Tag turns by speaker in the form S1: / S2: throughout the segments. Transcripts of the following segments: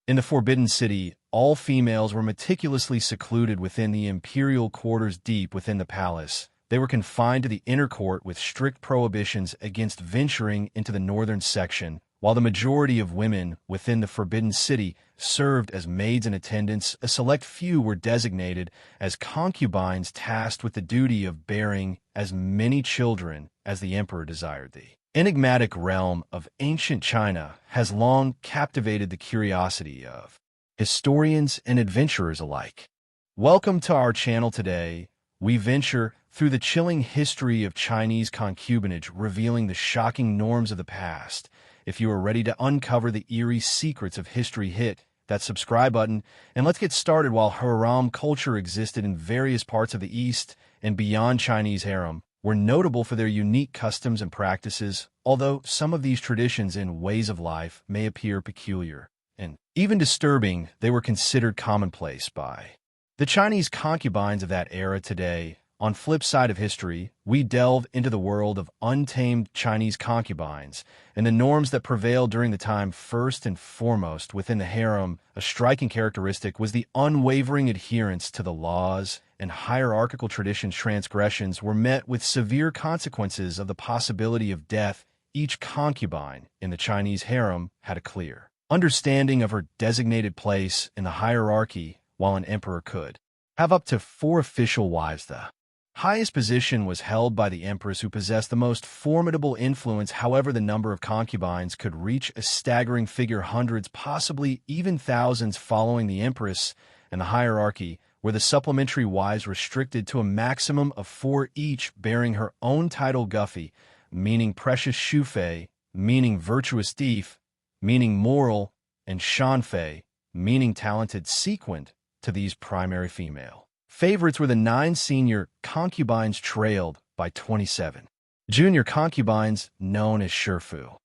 S1: In the Forbidden City, all females were meticulously secluded within the imperial quarters deep within the palace. They were confined to the inner court with strict prohibitions against venturing into the northern section, while the majority of women within the Forbidden City served as maids and attendants. A select few were designated as concubines tasked with the duty of bearing as many children as the emperor desired. The enigmatic realm of ancient China has long captivated the curiosity of historians and adventurers alike. Welcome to our channel. Today, we venture through the chilling history of Chinese concubinage, revealing the shocking norms of the past. If you are ready to uncover the eerie secrets of history, hit that subscribe button, and let's get started. While Harem culture existed in various parts of the East and beyond, Chinese harem were notable for their unique customs and practices, although some of these traditions and ways of life may appear peculiar and even disturbing. They were considered commonplace by the Chinese concubines of that era. Today, on flip side of history, we delve into the world of untamed Chinese concubines and the norms that prevailed during the time. First and foremost, within the harem, a striking characteristic was the unwavering adherence to the laws and hierarchical traditions. Transgressions were met with severe consequences of the possibility of death. Each concubine in the Chinese harem had a clear understanding of her designated place in the hierarchy, while an emperor could have up to 4 official wives. The highest position was held by the empress, who possessed the most formidable influence. However, the number of concubines could reach a staggering figure, hundreds, possibly even thousands. Following the empress and the hierarchy, where the supplementary wives restricted to a maximum of 4 each, bearing her own title: Guffey, meaning precious; Shufei, meaning virtuous; Thief, meaning moral; and Shanfei, meaning talented. Sequent to these primary female favorites were the 9 senior concubines, trailed by 27 junior concubines known as Shifu.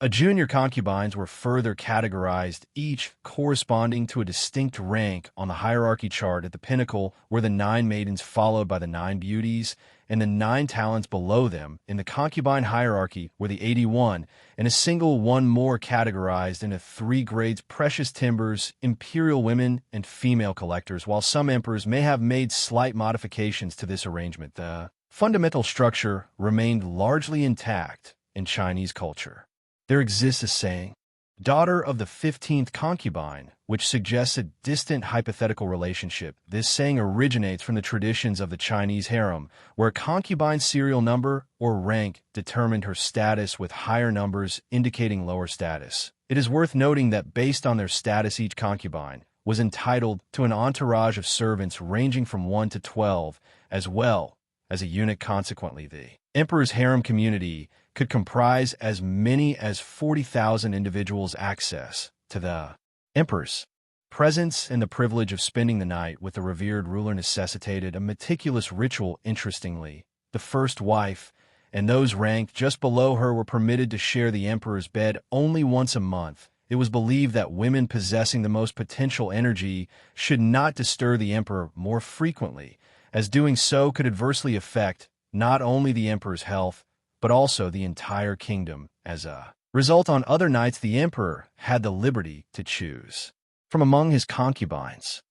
S1: Junior concubines were further categorized, each corresponding to a distinct rank on the hierarchy chart. At the pinnacle were the 9 maidens, followed by the 9 beauties and the 9 talents below them. In the concubine hierarchy were the 81, and a single one more, categorized into 3 grades: precious timbers, imperial women, and female collectors. While some emperors may have made slight modifications to this arrangement, the fundamental structure remained largely intact in Chinese culture. There exists a saying, "daughter of the 15th concubine," which suggests a distant hypothetical relationship. This saying originates from the traditions of the Chinese harem, where a concubine's serial number or rank determined her status, with higher numbers indicating lower status. It is worth noting that based on their status, each concubine was entitled to an entourage of servants ranging from 1 to 12, as well as a eunuch. Consequently, the emperor's harem community could comprise as many as 40,000 individuals. Access to the emperor's presence and the privilege of spending the night with the revered ruler necessitated a meticulous ritual. Interestingly, the first wife and those ranked just below her were permitted to share the emperor's bed only once a month. It was believed that women possessing the most potential energy should not disturb the emperor more frequently, as doing so could adversely affect not only the emperor's health, but also the entire kingdom. As a result, on other nights, the emperor had the liberty to choose from among his concubines,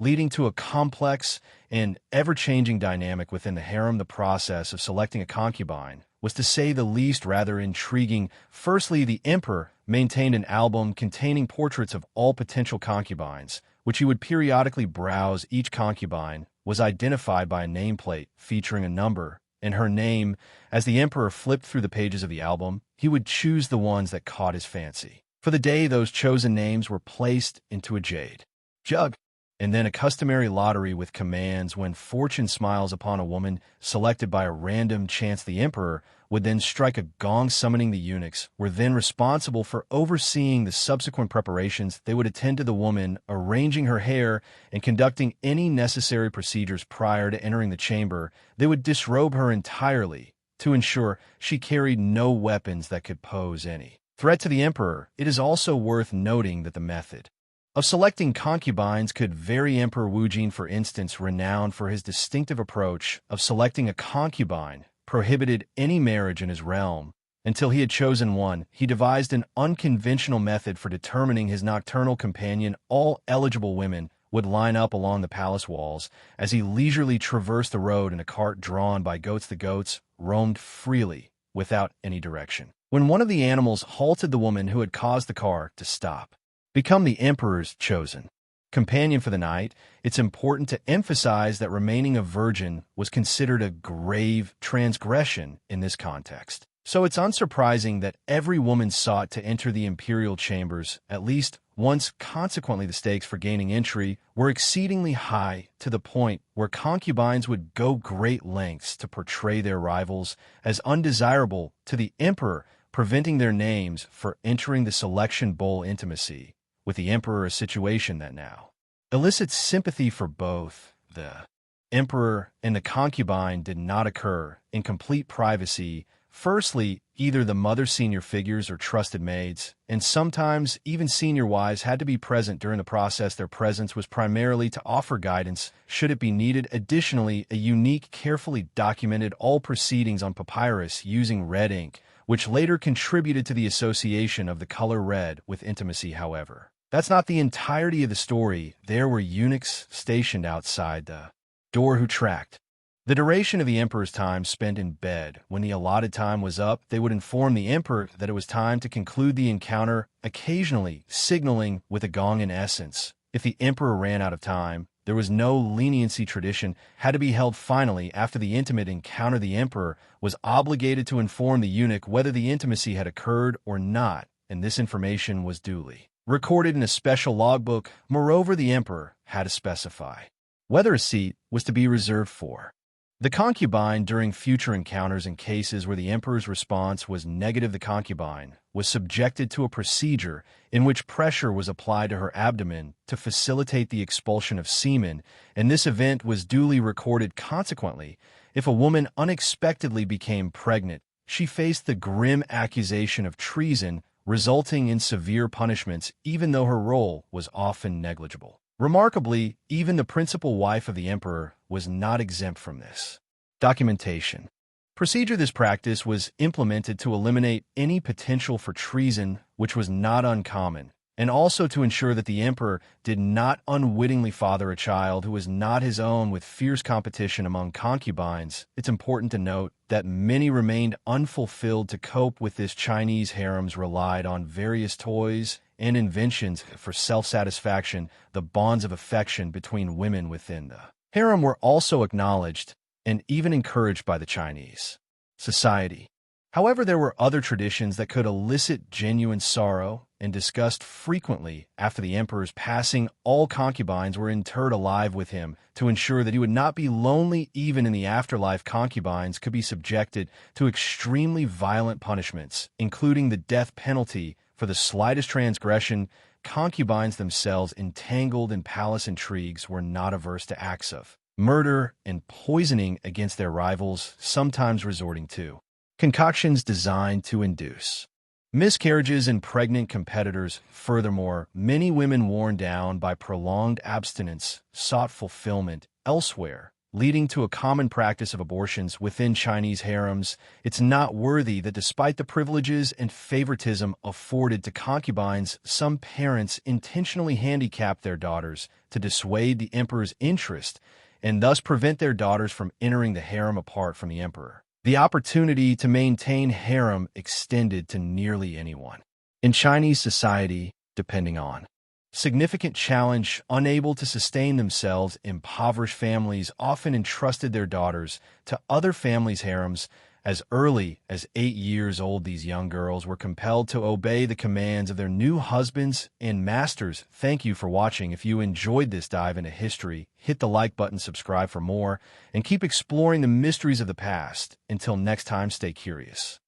S1: leading to a complex and ever-changing dynamic within the harem. The process of selecting a concubine was, to say the least, rather intriguing. Firstly, the emperor maintained an album containing portraits of all potential concubines, which he would periodically browse. Each concubine was identified by a nameplate featuring a number and her name. As the emperor flipped through the pages of the album, he would choose the ones that caught his fancy. For the day, those chosen names were placed into a jade jug, and then a customary lottery with commands. When fortune smiles upon a woman selected by a random chance, the emperor would then strike a gong, summoning the eunuchs, were then responsible for overseeing the subsequent preparations. They would attend to the woman, arranging her hair and conducting any necessary procedures. Prior to entering the chamber, they would disrobe her entirely to ensure she carried no weapons that could pose any threat to the emperor. It is also worth noting that the method of selecting concubines could vary. Emperor Wujin, for instance, renowned for his distinctive approach of selecting a concubine, prohibited any marriage in his realm Until he had chosen one, he devised an unconventional method for determining his nocturnal companion. All eligible women would line up along the palace walls as he leisurely traversed the road in a cart drawn by goats. The goats roamed freely, without any direction. When one of the animals halted the woman who had caused the car to stop. Become the emperor's chosen companion for the night, it's important to emphasize that remaining a virgin was considered a grave transgression in this context. So it's unsurprising that every woman sought to enter the imperial chambers at least once. Consequently, the stakes for gaining entry were exceedingly high, to the point where concubines would go great lengths to portray their rivals as undesirable to the emperor, preventing their names from entering the selection bowl. Intimacy with the emperor, a situation that now elicits sympathy for both the emperor and the concubine, did not occur in complete privacy. Firstly, either the mother's senior figures or trusted maids, and sometimes even senior wives, had to be present during the process. Their presence was primarily to offer guidance, should it be needed. Additionally, a unique, carefully documented all proceedings on papyrus using red ink, which later contributed to the association of the color red with intimacy. However, that's not the entirety of the story. There were eunuchs stationed outside the door who tracked the duration of the emperor's time spent in bed. When the allotted time was up, they would inform the emperor that it was time to conclude the encounter, occasionally signaling with a gong. In essence, if the emperor ran out of time, there was no leniency. Tradition had to be held. Finally, after the intimate encounter, the emperor was obligated to inform the eunuch whether the intimacy had occurred or not, and this information was duly recorded in a special logbook. Moreover, the emperor had to specify whether a seat was to be reserved for the concubine during future encounters. In cases where the emperor's response was negative, the concubine was subjected to a procedure in which pressure was applied to her abdomen to facilitate the expulsion of semen, and this event was duly recorded. Consequently, if a woman unexpectedly became pregnant, she faced the grim accusation of treason, resulting in severe punishments, even though her role was often negligible. Remarkably, even the principal wife of the emperor was not exempt from this documentation procedure. This practice was implemented to eliminate any potential for treason, which was not uncommon, and also to ensure that the emperor did not unwittingly father a child who was not his own. With fierce competition among concubines, it's important to note that many remained unfulfilled. To cope with this, Chinese harems relied on various toys and inventions for self-satisfaction. The bonds of affection between women within the harem were also acknowledged and even encouraged by the Chinese society. However, there were other traditions that could elicit genuine sorrow and discussed frequently. After the emperor's passing, all concubines were interred alive with him to ensure that he would not be lonely even in the afterlife. Concubines could be subjected to extremely violent punishments, including the death penalty for the slightest transgression. Concubines themselves, entangled in palace intrigues, were not averse to acts of murder and poisoning against their rivals, sometimes resorting to concoctions designed to induce miscarriages in pregnant competitors. Furthermore, many women worn down by prolonged abstinence sought fulfillment elsewhere, leading to a common practice of abortions within Chinese harems. It's noteworthy that despite the privileges and favoritism afforded to concubines, some parents intentionally handicapped their daughters to dissuade the emperor's interest and thus prevent their daughters from entering the harem. Apart from the emperor, the opportunity to maintain harem extended to nearly anyone in Chinese society, depending on significant challenge. Unable to sustain themselves, impoverished families often entrusted their daughters to other families' harems. As early as 8 years old, these young girls were compelled to obey the commands of their new husbands and masters. Thank you for watching. If you enjoyed this dive into history, hit the like button, subscribe for more, and keep exploring the mysteries of the past. Until next time, stay curious.